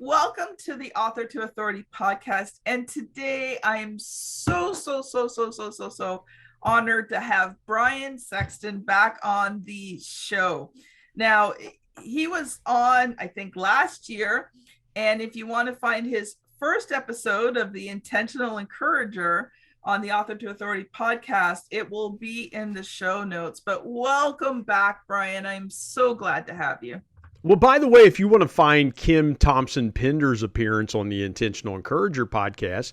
welcome to the Author to Authority podcast. And today I am so honored to have Brian Sexton back on the show. Now, he was on, I think, last year. And if you want to find his first episode of the Intentional Encourager on the Author to Authority podcast, it will be in the show notes. But welcome back, Brian. I'm so glad to have you. Well, by the way, if you want to find Kim Thompson-Pender's appearance on the Intentional Encourager podcast,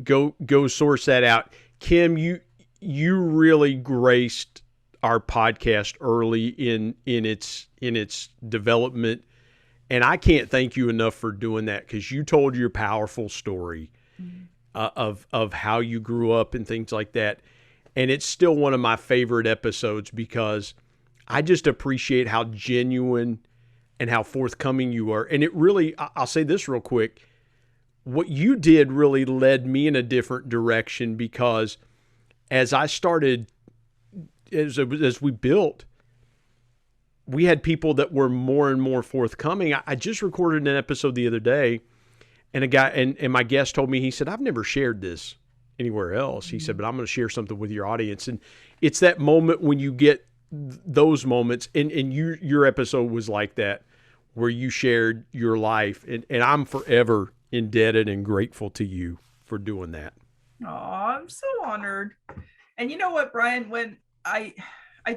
go source that out. Kim, you really graced our podcast early in its development, and I can't thank you enough for doing that, because you told your powerful story of how you grew up and things like that, and it's still one of my favorite episodes because I just appreciate how genuine and how forthcoming you are. And it really, I'll say this real quick, what you did really led me in a different direction, because as I started, as we built, we had people that were more and more forthcoming. I just recorded an episode the other day, and a guy, and my guest told me, he said, I've never shared this anywhere else. He said, but I'm going to share something with your audience. And it's that moment when you get those moments, and your episode was like that, where you shared your life, and I'm forever indebted and grateful to you for doing that. Oh, I'm so honored. And you know what, Brian, when I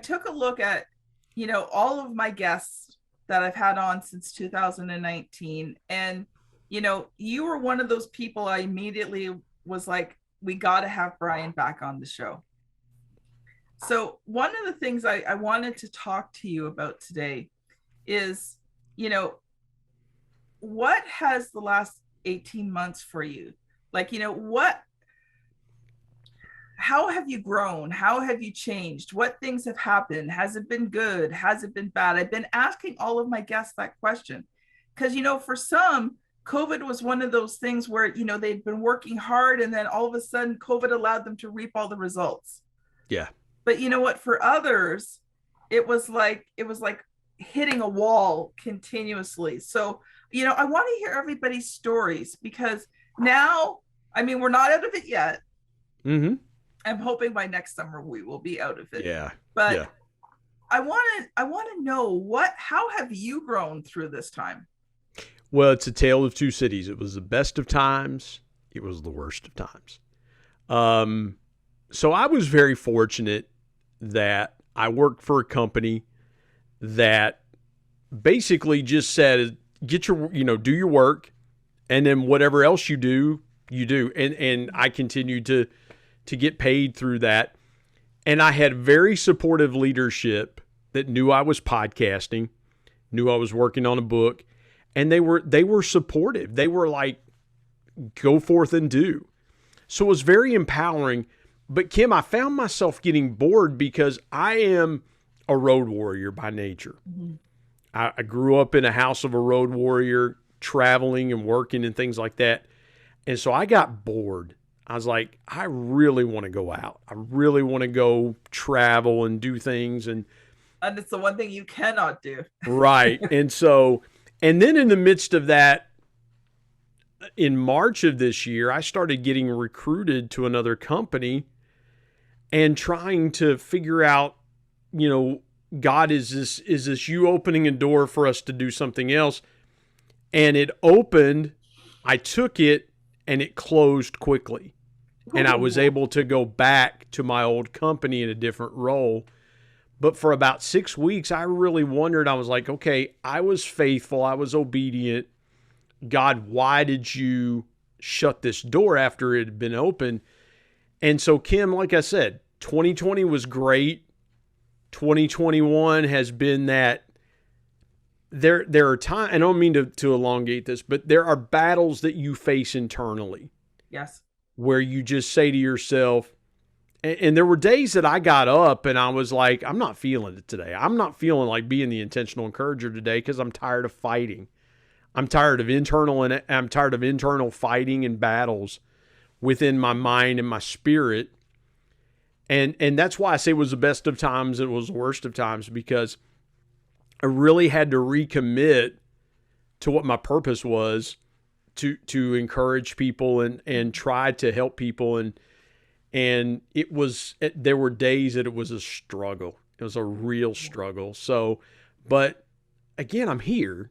took a look at, all of my guests that I've had on since 2019, and, you were one of those people I immediately was like, we got to have Brian back on the show. So one of the things I wanted to talk to you about today is, what has the last 18 months for you? Like, how have you grown? How have you changed? What things have happened? Has it been good? Has it been bad? I've been asking all of my guests that question because, for some, COVID was one of those things where, they'd been working hard, and then all of a sudden COVID allowed them to reap all the results. Yeah. But you know what, for others, it was like hitting a wall continuously. So, I want to hear everybody's stories, because now, we're not out of it yet. Mm-hmm. I'm hoping by next summer we will be out of it. Yeah. But yeah. I want to know how have you grown through this time? Well, it's a tale of two cities. It was the best of times. It was the worst of times. So I was very fortunate that I worked for a company that basically just said, get your, do your work, and then whatever else you do, you do. And I continued to get paid through that. And I had very supportive leadership that knew I was podcasting, knew I was working on a book, and they were supportive. They were like, go forth and do. So it was very empowering. But Kim, I found myself getting bored because I am a road warrior by nature. Mm-hmm. I grew up in a house of a road warrior, traveling and working and things like that. And so I got bored. I was like, I really want to go out. I really want to go travel and do things. And it's the one thing you cannot do. Right. And then in the midst of that, in March of this year, I started getting recruited to another company and trying to figure out, God, is this you opening a door for us to do something else? And it opened, I took it, and it closed quickly. And I was able to go back to my old company in a different role. But for about 6 weeks, I really wondered. I was like, okay, I was faithful. I was obedient. God, why did you shut this door after it had been open? And so, Kim, like I said, 2020 was great. 2021 has been that there are times, I don't mean to elongate this, but there are battles that you face internally. Yes. Where you just say to yourself, and there were days that I got up and I was like, I'm not feeling it today. I'm not feeling like being the intentional encourager today because I'm tired of fighting. I'm tired of internal fighting and battles within my mind and my spirit. And that's why I say it was the best of times, it was the worst of times, because I really had to recommit to what my purpose was to encourage people and try to help people, and there were days that it was a struggle. It was a real struggle. So, but again, I'm here.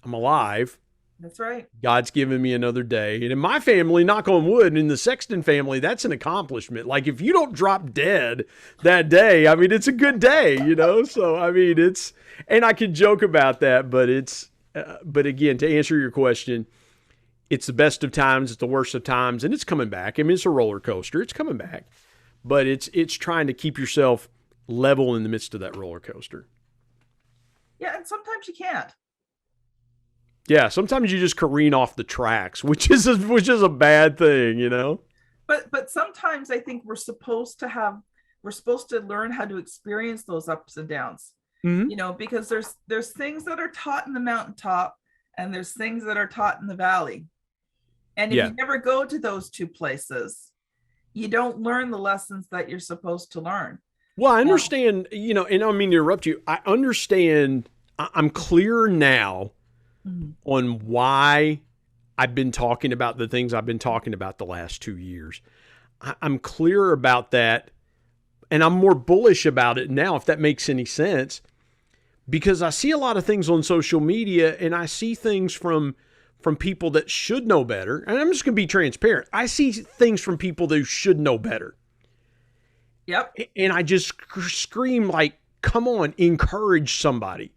I'm alive. That's right. God's given me another day. And in my family, knock on wood, in the Sexton family, that's an accomplishment. Like, if you don't drop dead that day, I mean, it's a good day, you know? So, I mean, and I can joke about that, but but again, to answer your question, it's the best of times, it's the worst of times, and it's coming back. I mean, it's a roller coaster. It's coming back. But it's trying to keep yourself level in the midst of that roller coaster. Yeah, and sometimes you can't. Yeah, sometimes you just careen off the tracks, which is a bad thing, you know. But sometimes I think we're supposed to learn how to experience those ups and downs. Mm-hmm. You know, because there's things that are taught in the mountaintop and there's things that are taught in the valley. And if you never go to those two places, you don't learn the lessons that you're supposed to learn. Well, I understand, you know, and I don't mean to interrupt you. I understand. I'm clear now on why I've been talking about the things I've been talking about the last 2 years. I'm clear about that, and I'm more bullish about it now, if that makes any sense, because I see a lot of things on social media, and I see things from people that should know better, and I'm just going to be transparent. I see things from people that should know better. Yep. And I just scream, like, come on, encourage somebody.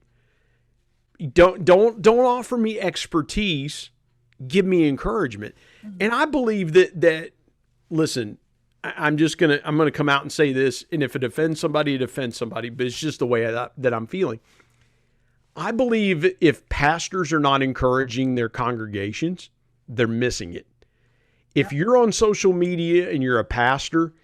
Don't offer me expertise. Give me encouragement. Mm-hmm. And I believe that listen, I'm going to come out and say this, and if it offends somebody, it offends somebody, but it's just the way that I'm feeling. I believe if pastors are not encouraging their congregations, they're missing it. If you're on social media and you're a pastor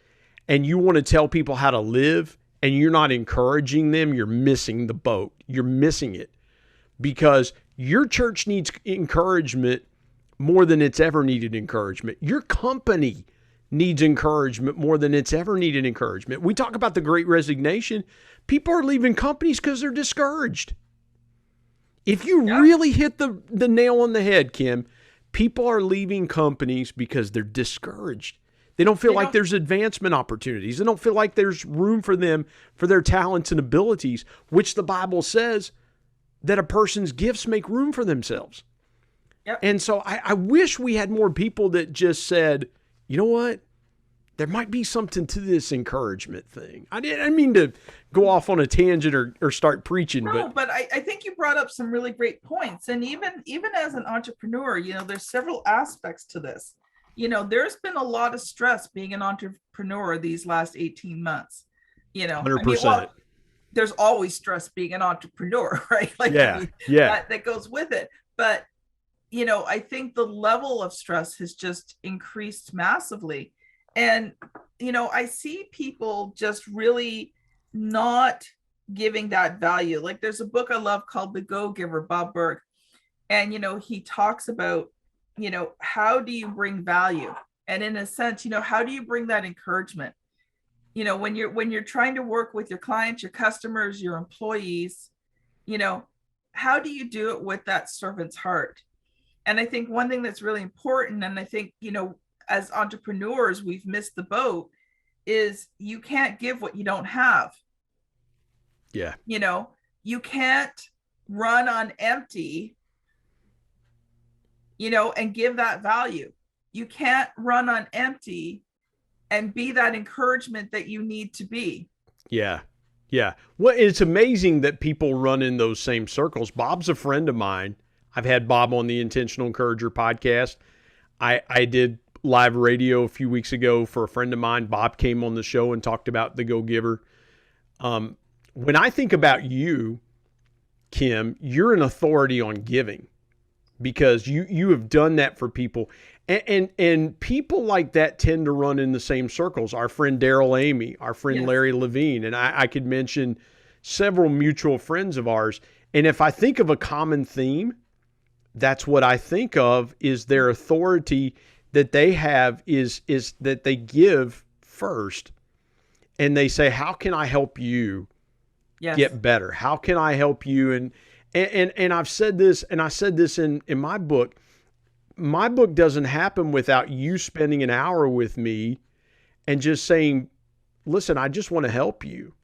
and you want to tell people how to live and you're not encouraging them, you're missing the boat. You're missing it, because your church needs encouragement more than it's ever needed encouragement. Your company needs encouragement more than it's ever needed encouragement. We talk about the Great Resignation. People are leaving companies because they're discouraged. If you really hit the nail on the head, Kim, people are leaving companies because they're discouraged. They don't feel like there's advancement opportunities. They don't feel like there's room for them, for their talents and abilities, which the Bible says that a person's gifts make room for themselves. Yep. And so I wish we had more people that just said, you know what? There might be something to this encouragement thing. I didn't mean to go off on a tangent or start preaching. No, but I think you brought up some really great points. And even as an entrepreneur, you know, there's several aspects to this. You know, there's been a lot of stress being an entrepreneur these last 18 months. You know, 100%. There's always stress being an entrepreneur, right? Like, that goes with it. But, you know, I think the level of stress has just increased massively. And, you know, I see people just really not giving that value. Like, there's a book I love called The Go-Giver, Bob Burg. And, you know, he talks about, you know, how do you bring value? And in a sense, you know, how do you bring that encouragement? You know, when you're trying to work with your clients, your customers, your employees, you know, how do you do it with that servant's heart? And I think one thing that's really important, and I think, you know, as entrepreneurs, we've missed the boat, is you can't give what you don't have. Yeah. You know, you can't run on empty, you know, and give that value. You can't run on empty and be that encouragement that you need to be. Yeah. Yeah. Well, it's amazing that people run in those same circles. Bob's a friend of mine. I've had Bob on the Intentional Encourager podcast. I did live radio a few weeks ago for a friend of mine. Bob came on the show and talked about the Go-Giver. When I think about you, Kim, you're an authority on giving, because you have done that for people. And people like that tend to run in the same circles. Our friend Daryl Amy, our friend Larry Levine, and I could mention several mutual friends of ours. And if I think of a common theme, that's what I think of, is their authority that they have is that they give first, and they say, how can I help you get better? How can I help you? And I've said this, and I said this in my book, my book doesn't happen without you spending an hour with me and just saying, listen, I just want to help you.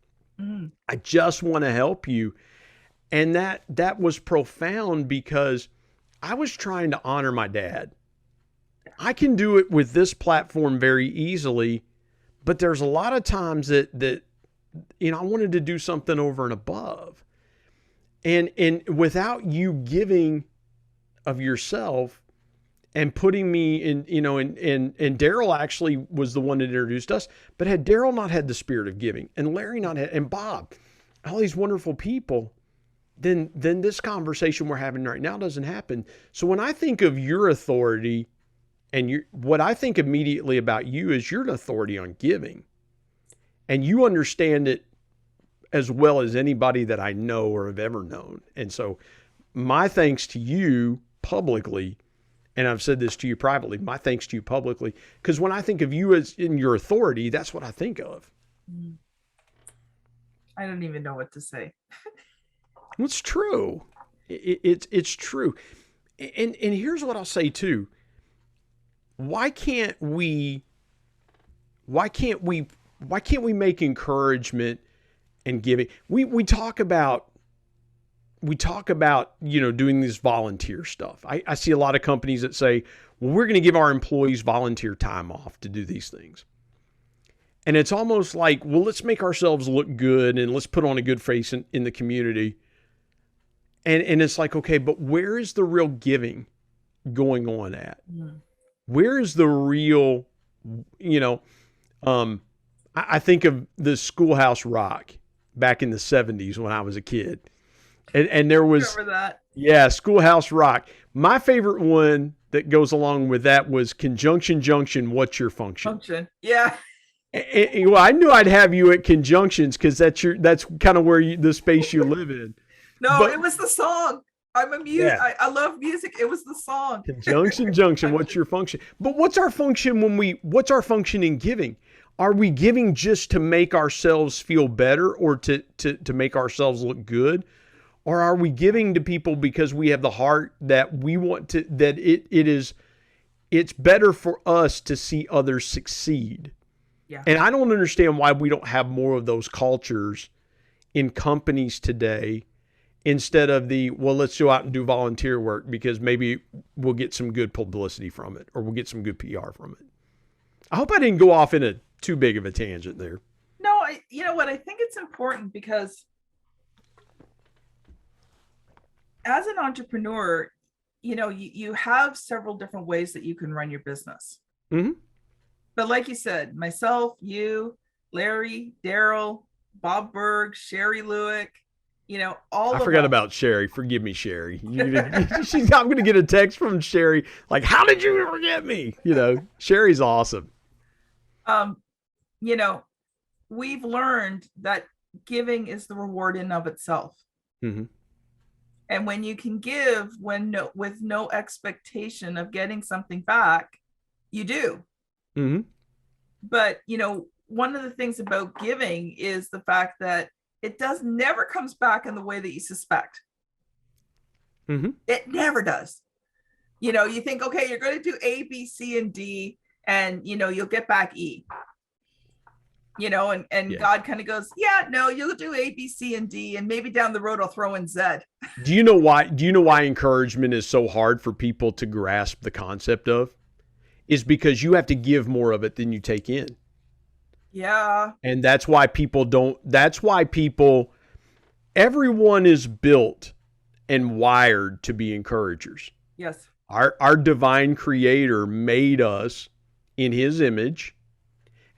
Mm. I just want to help you. And that was profound because I was trying to honor my dad. I can do it with this platform very easily, but there's a lot of times that I wanted to do something over and above. And without you giving of yourself and putting me in, and Daryl actually was the one that introduced us, but had Daryl not had the spirit of giving and Larry not had, and Bob, all these wonderful people, then this conversation we're having right now doesn't happen. So when I think of your authority and what I think immediately about you is you're an authority on giving, and you understand it as well as anybody that I know or have ever known. And so my thanks to you publicly, and I've said this to you privately, my thanks to you publicly, because when I think of you as in your authority, that's what I think of. I don't even know what to say. It's true. It's true. And here's what I'll say too. Why can't we make encouragement and giving? We talk about doing this volunteer stuff. I see a lot of companies that say, well, we're going to give our employees volunteer time off to do these things. And it's almost like, well, let's make ourselves look good and let's put on a good face in the community. And it's like, okay, but where is the real giving going on at? Mm. Where is the real, I think of the Schoolhouse Rock back in the 70s when I was a kid. And there was, remember that? Yeah, Schoolhouse Rock. My favorite one that goes along with that was Conjunction Junction, What's Your Function? Function, yeah. Well, I knew I'd have you at Conjunctions because that's kind of where the space you live in. No, but it was the song. I'm a music. Yeah. I love music. It was the song. Conjunction Junction, What's Your Function? But what's our function what's our function in giving? Are we giving just to make ourselves feel better or to make ourselves look good? Or are we giving to people because we have the heart that we want to, that it's better for us to see others succeed? Yeah. And I don't understand why we don't have more of those cultures in companies today instead of let's go out and do volunteer work because maybe we'll get some good publicity from it or we'll get some good PR from it. I hope I didn't go off in a too big of a tangent there. No, you know what? I think it's important because as an entrepreneur, you have several different ways that you can run your business. Mm-hmm. But like you said, myself, you, Larry, Daryl, Bob Berg, Sherry Lewick, all I forgot about Sherry. Forgive me, Sherry. I'm going to get a text from Sherry like, how did you forget me? Sherry's awesome. We've learned that giving is the reward in of itself. Mm-hmm. And when you can give with no expectation of getting something back, you do. Mm-hmm. But, one of the things about giving is the fact that it never comes back in the way that you suspect. Mm-hmm. It never does. You think, okay, you're going to do A, B, C, and D, and, you'll get back E. And yeah. God kind of goes, yeah, no, you'll do A, B, C, and D, and maybe down the road I'll throw in Z. Do you know why encouragement is so hard for people to grasp the concept of? Is because you have to give more of it than you take in. Yeah. And that's why everyone is built and wired to be encouragers. Yes. Our divine creator made us in his image.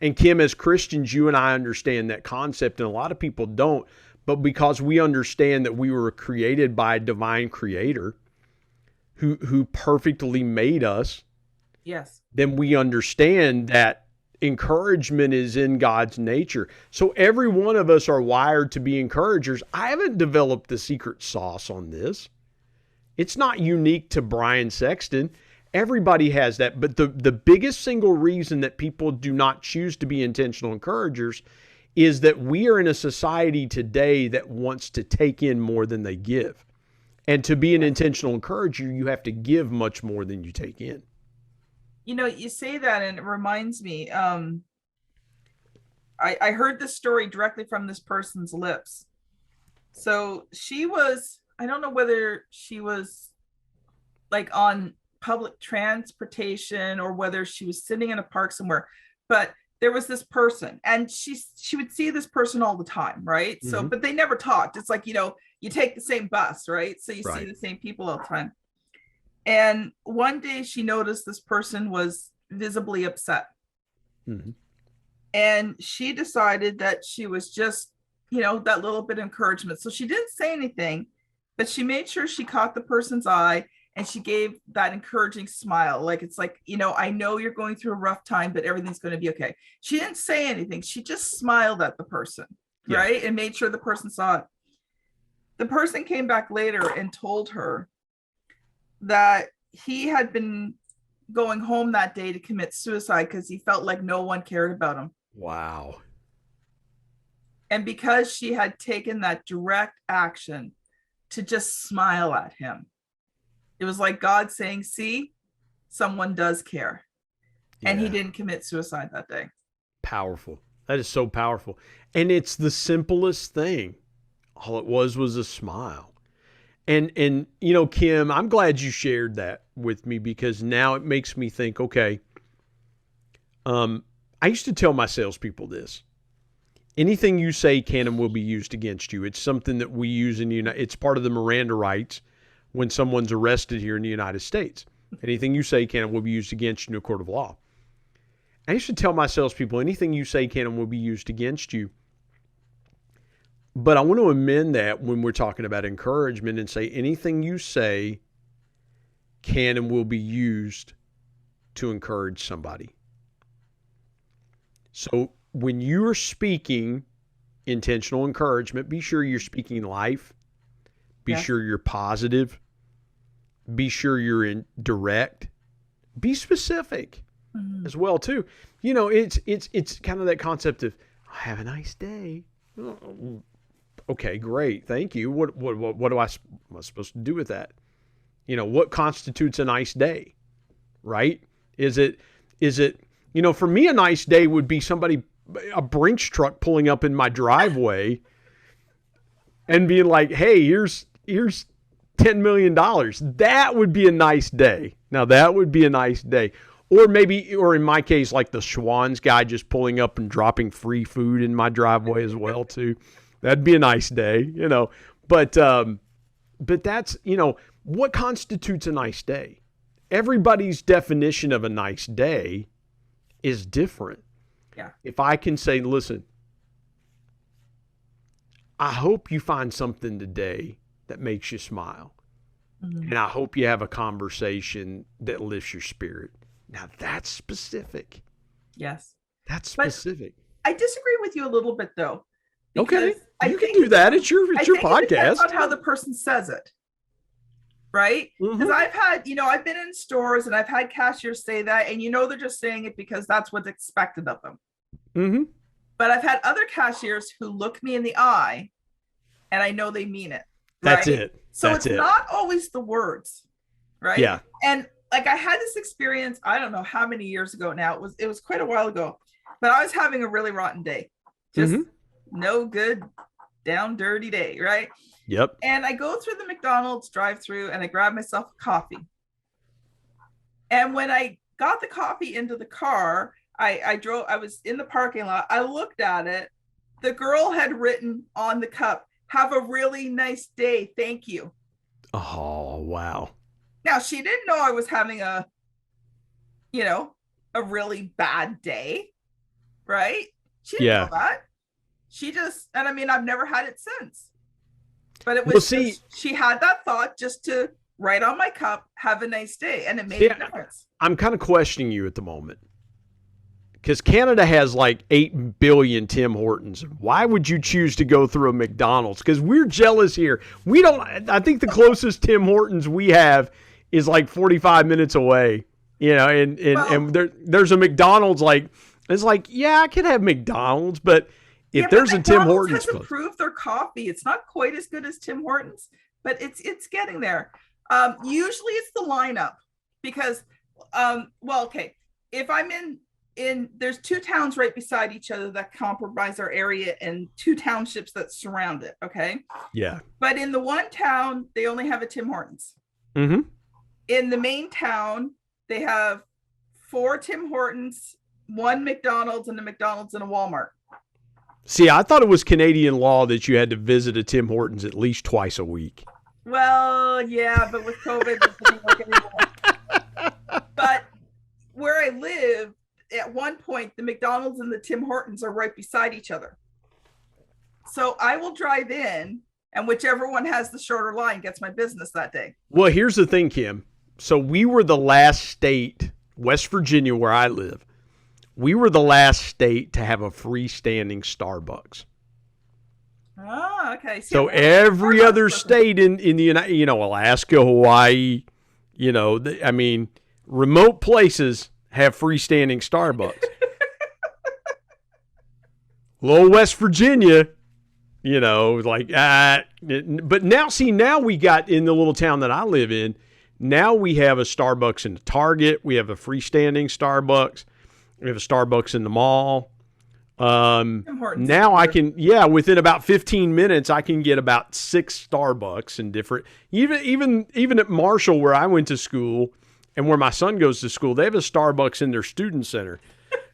And Kim, as Christians, you and I understand that concept, and a lot of people don't. But because we understand that we were created by a divine creator who perfectly made us, yes, then we understand that encouragement is in God's nature. So every one of us are wired to be encouragers. I haven't developed the secret sauce on this. It's not unique to Brian Sexton. Everybody has that. But the biggest single reason that people do not choose to be intentional encouragers is that we are in a society today that wants to take in more than they give. And to be an intentional encourager, you have to give much more than you take in. You know, you say that and it reminds me, I heard this story directly from this person's lips. So she was, I don't know whether she was like on public transportation or whether she was sitting in a park somewhere, but there was this person and she would see this person all the time, right? So, but they never talked. It's like, you know, you take the same bus, right? So you see the same people all the time. And one day she noticed this person was visibly upset. And she decided that she was just, you know, that little bit of encouragement. So she didn't say anything, but she made sure she caught the person's eye and she gave that encouraging smile. Like, it's like, you know, I know you're going through a rough time, but everything's going to be okay. She didn't say anything. She just smiled at the person, right? And made sure the person saw it. The person came back later and told her that he had been going home that day to commit suicide because he felt like no one cared about him. Wow. And because she had taken that direct action to just smile at him, it was like God saying, see, someone does care. And he didn't commit suicide that day. Powerful. That is so powerful. And it's the simplest thing. All it was a smile. And you know, Kim, I'm glad you shared that with me because now it makes me think, okay, I used to tell my salespeople this. Anything you say can and will be used against you. It's something that we use in the United States. It's part of the Miranda rights when someone's arrested here in the United States. Anything you say can and will be used against you in a court of law. I used to tell my salespeople, anything you say can and will be used against you. But I want to amend that when we're talking about encouragement and say anything you say can and will be used to encourage somebody. So when you're speaking intentional encouragement, be sure you're speaking life. Be sure you're positive. Be sure you're in direct. Be specific as well too. You know, it's kind of that concept of have a nice day. Oh, okay, great, thank you. What am I supposed to do with that? You know, what constitutes a nice day, right? Is it you know, for me a nice day would be a Brinks truck pulling up in my driveway and being like, hey, here's $10 million. That would be a nice day. Now that would be a nice day. Or in my case, like the Schwann's guy just pulling up and dropping free food in my driveway as well too. That'd be a nice day, you know. But that's, you know, what constitutes a nice day? Everybody's definition of a nice day is different. Yeah. If I can say, listen, I hope you find something today that makes you smile. And I hope you have a conversation that lifts your spirit. Now that's specific. Yes. That's specific. But I disagree with you a little bit though. Okay. You can do that. It's your podcast. It depends on how the person says it. Right? Because I've been in stores and I've had cashiers say that, and you know they're just saying it because that's what's expected of them. But I've had other cashiers who look me in the eye and I know they mean it. That's it. So it's not always the words, right? Yeah. And like I had this experience, I don't know how many years ago now. It was quite a while ago, but I was having a really rotten day. Just no good, down dirty day, right? Yep. And I go through the McDonald's drive-through and I grab myself a coffee. And when I got the coffee into the car, I was in the parking lot. I looked at it. The girl had written on the cup, "Have a really nice day. Thank you." Oh, wow. Now, she didn't know I was having a really bad day, right? She didn't know that. She just, and I mean, I've never had it since. But it was she had that thought just to write on my cup, "Have a nice day," and it made a difference. I'm kind of questioning you at the moment. Because Canada has like 8 billion Tim Hortons. Why would you choose to go through a McDonald's? Because we're jealous here. I think the closest Tim Hortons we have is like 45 minutes away. You know, and there's a McDonald's it's like, yeah, I could have McDonald's, but if there's a Tim Hortons, has improved their coffee. It's not quite as good as Tim Hortons, but it's getting there. Usually it's the lineup because, well, okay, if I'm in there's two towns right beside each other that comprise our area and two townships that surround it. Okay, Yeah. but in the one town they only have a Tim Hortons. Mm-hmm. In the main town they have four Tim Hortons, one McDonald's, and a McDonald's and a Walmart. See, I thought it was Canadian law that you had to visit a Tim Hortons at least twice a week. Well, yeah, but with COVID, it doesn't work anymore. But where I live, at one point, the McDonald's and the Tim Hortons are right beside each other. So I will drive in, and whichever one has the shorter line gets my business that day. Well, here's the thing, Kim. So we were the last state, West Virginia, where I live. We were the last state to have a freestanding Starbucks. Oh, okay. So every other state in the United, Alaska, Hawaii, I mean, remote places have freestanding Starbucks. Little West Virginia, but now we got in the little town that I live in, now we have a Starbucks in the Target. We have a freestanding Starbucks. We have a Starbucks in the mall. Now I can, within about 15 minutes, I can get about 6 Starbucks in different, even at Marshall, where I went to school and where my son goes to school, they have a Starbucks in their student center.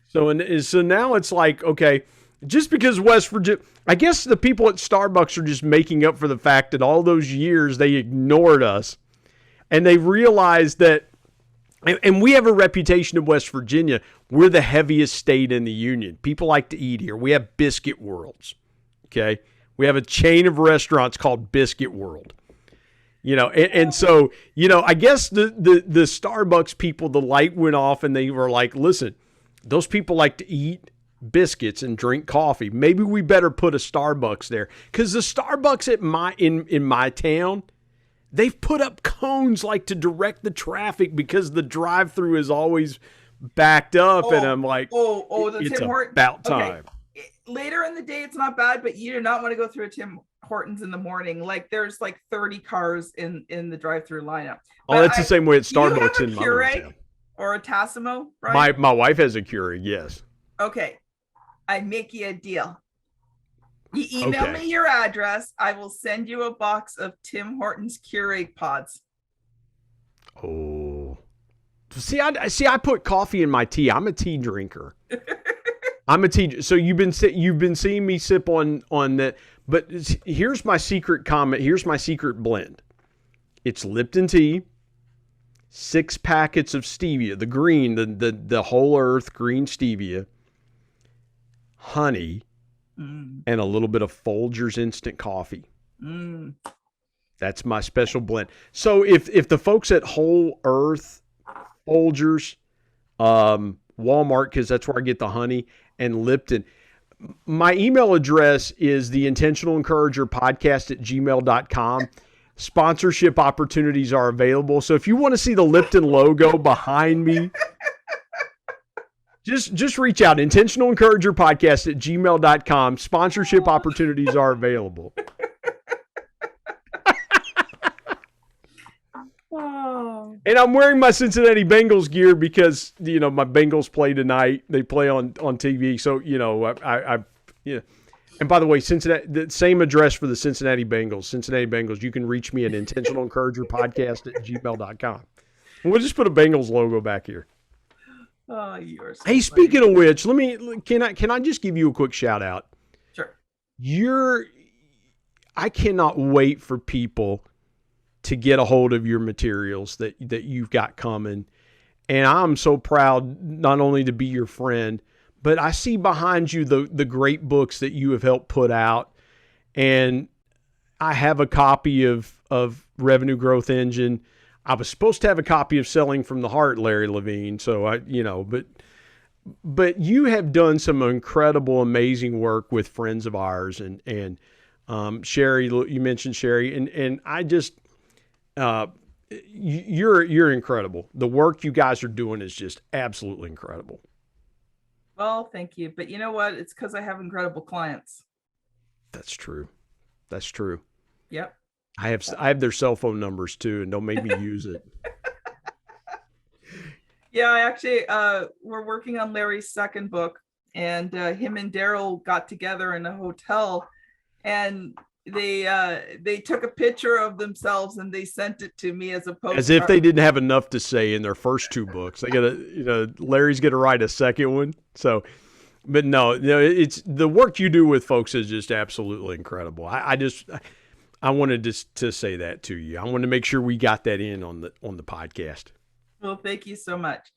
So now it's like, okay, just because West Virginia, I guess the people at Starbucks are just making up for the fact that all those years they ignored us, and they realized that, and we have a reputation in West Virginia. We're the heaviest state in the union. People like to eat here. We have Biscuit Worlds. Okay. We have a chain of restaurants called Biscuit World. And so, I guess the Starbucks people, the light went off and they were like, listen, those people like to eat biscuits and drink coffee. Maybe we better put a Starbucks there. Because the Starbucks in my town, they've put up cones like to direct the traffic because the drive-through is always backed up, and I'm like, it's Tim Hortons. About time. Okay. Later in the day, it's not bad, but you do not want to go through a Tim Hortons in the morning. Like there's like 30 cars in the drive-through lineup. But that's the same way at Starbucks in my town. Or a Tassimo, right? My wife has a Keurig, yes. Okay, I make you a deal. You email me your address. I will send you a box of Tim Hortons Keurig pods. Oh, I put coffee in my tea. I'm a tea drinker. So you've been seeing me sip on that. But here's my secret comment. Here's my secret blend. It's Lipton tea, 6 packets of stevia, the green, the whole earth green stevia, honey, and a little bit of Folgers instant coffee. That's my special blend. So if the folks at Whole Earth, Folgers, Walmart, because that's where I get the honey, and Lipton, my email address is theintentionalencouragerpodcast@gmail.com. Sponsorship opportunities are available. So if you want to see the Lipton logo behind me, just reach out. Intentionalencouragerpodcast@gmail.com. Sponsorship opportunities are available. And I'm wearing my Cincinnati Bengals gear because, my Bengals play tonight. They play on TV. So, I And by the way, Cincinnati, the same address for the Cincinnati Bengals. You can reach me at intentionalencouragerpodcast@gmail.com. We'll just put a Bengals logo back here. Oh, you are so Hey, funny. speaking of which, can I just give you a quick shout out? Sure. I cannot wait for people to get a hold of your materials that you've got coming. And I'm so proud not only to be your friend, but I see behind you the great books that you have helped put out. And I have a copy of Revenue Growth Engine. I was supposed to have a copy of Selling from the Heart, Larry Levine. So but you have done some incredible, amazing work with friends of ours, and Sherry. You mentioned Sherry, and I just you're incredible. The work you guys are doing is just absolutely incredible. Well, thank you, but you know what? It's because I have incredible clients. That's true. That's true. Yep. I have their cell phone numbers too, and don't make me use it. Yeah, I actually we're working on Larry's second book, and him and Daryl got together in a hotel, and they took a picture of themselves and they sent it to me as a As if postcard. they didn't have enough to say in their first two books. They gotta, Larry's gonna write a second one. So, but no, it's the work you do with folks is just absolutely incredible. I wanted to say that to you. I wanted to make sure we got that in on the podcast. Well, thank you so much.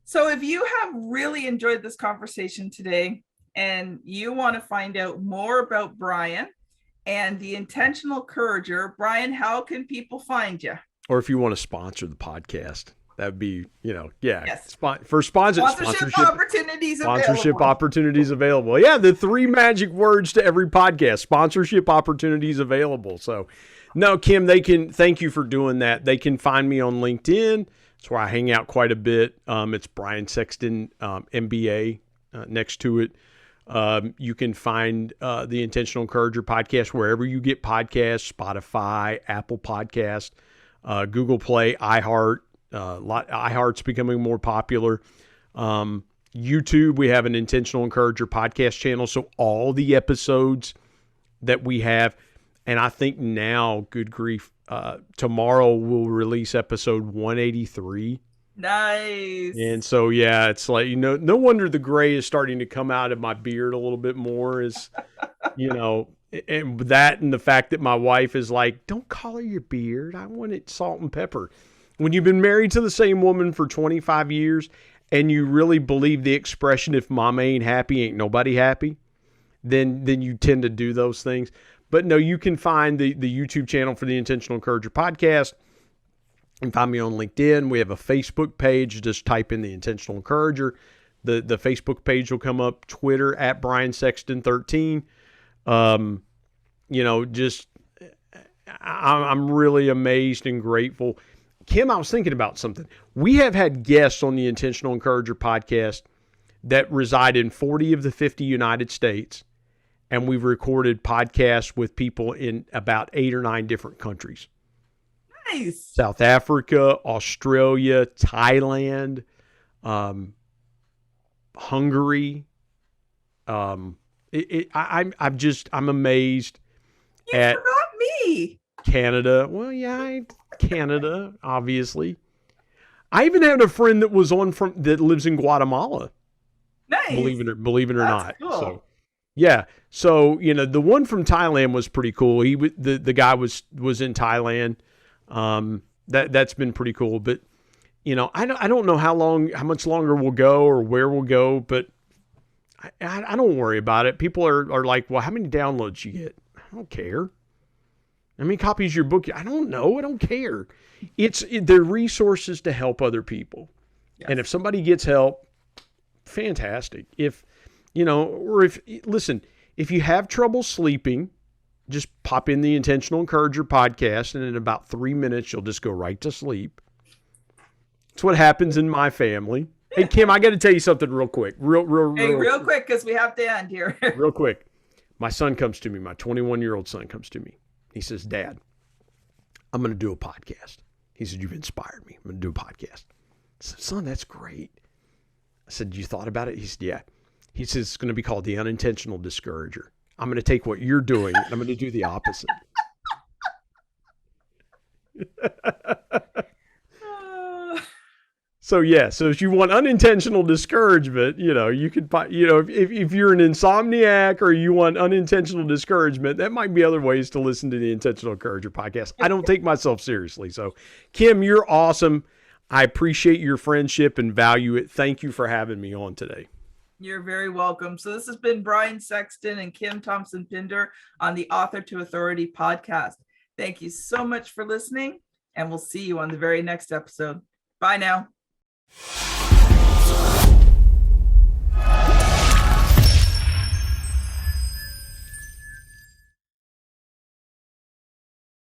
So if you have really enjoyed this conversation today and you want to find out more about Brian and the intentional encourager, Brian, how can people find you? Or if you want to sponsor the podcast, that would be, Yes. For Sponsorship opportunities sponsorship available. opportunities available. Yeah, the three magic words to every podcast: sponsorship opportunities available. So, no, Kim, thank you for doing that. They can find me on LinkedIn. That's where I hang out quite a bit. It's Brian Sexton, MBA, next to it. You can find the Intentional Encourager podcast wherever you get podcasts: Spotify, Apple Podcast, Google Play, iHeart. iHeart's becoming more popular. YouTube, we have an Intentional Encourager podcast channel. So all the episodes that we have, and I think now, good grief, tomorrow we'll release episode 183. Nice. And so, yeah, it's like, no wonder the gray is starting to come out of my beard a little bit more is, and that and the fact that my wife is like, don't color your beard. I want it salt and pepper. When you've been married to the same woman for 25 years and you really believe the expression, if mama ain't happy, ain't nobody happy, then you tend to do those things. But no, you can find the YouTube channel for the Intentional Encourager podcast. You can find me on LinkedIn. We have a Facebook page. Just type in the Intentional Encourager. The Facebook page will come up. Twitter at Brian Sexton 13. I'm really amazed and grateful. Kim, I was thinking about something. We have had guests on the Intentional Encourager podcast that reside in 40 of the 50 United States, and we've recorded podcasts with people in about 8 or 9 different countries. Nice. South Africa, Australia, Thailand, Hungary. I'm amazed You at forgot me. Canada. Well, yeah, Canada, obviously. I even had a friend that that lives in Guatemala. Nice. Believe it or That's not. cool. So, yeah. So, the one from Thailand was pretty cool. The guy was in Thailand. That's been pretty cool. But, I don't know how much longer we'll go or where we'll go, but I don't worry about it. People are like, well, how many downloads you get? I don't care. How many copies of your book? I don't know. I don't care. They're resources to help other people. Yes. And if somebody gets help, fantastic. If you have trouble sleeping, just pop in the Intentional Encourager podcast, and in about 3 minutes, you'll just go right to sleep. It's what happens in my family. Hey, Kim, I got to tell you something real quick. Real quick, because we have to end here. Real quick. My son comes to me. My 21-year-old son comes to me. He says, Dad, I'm going to do a podcast. He said, you've inspired me. I'm going to do a podcast. I said, son, that's great. I said, you thought about it? He said, yeah. He says, it's going to be called The Unintentional Discourager. I'm going to take what you're doing and I'm going to do the opposite. So if you want unintentional discouragement, you could find, if you're an insomniac or you want unintentional discouragement, that might be other ways to listen to the Intentional Encourager podcast. I don't take myself seriously. So, Kim, you're awesome. I appreciate your friendship and value it. Thank you for having me on today. You're very welcome. So this has been Brian Sexton and Kim Thompson-Pinder on the Author to Authority podcast. Thank you so much for listening, and we'll see you on the very next episode. Bye now.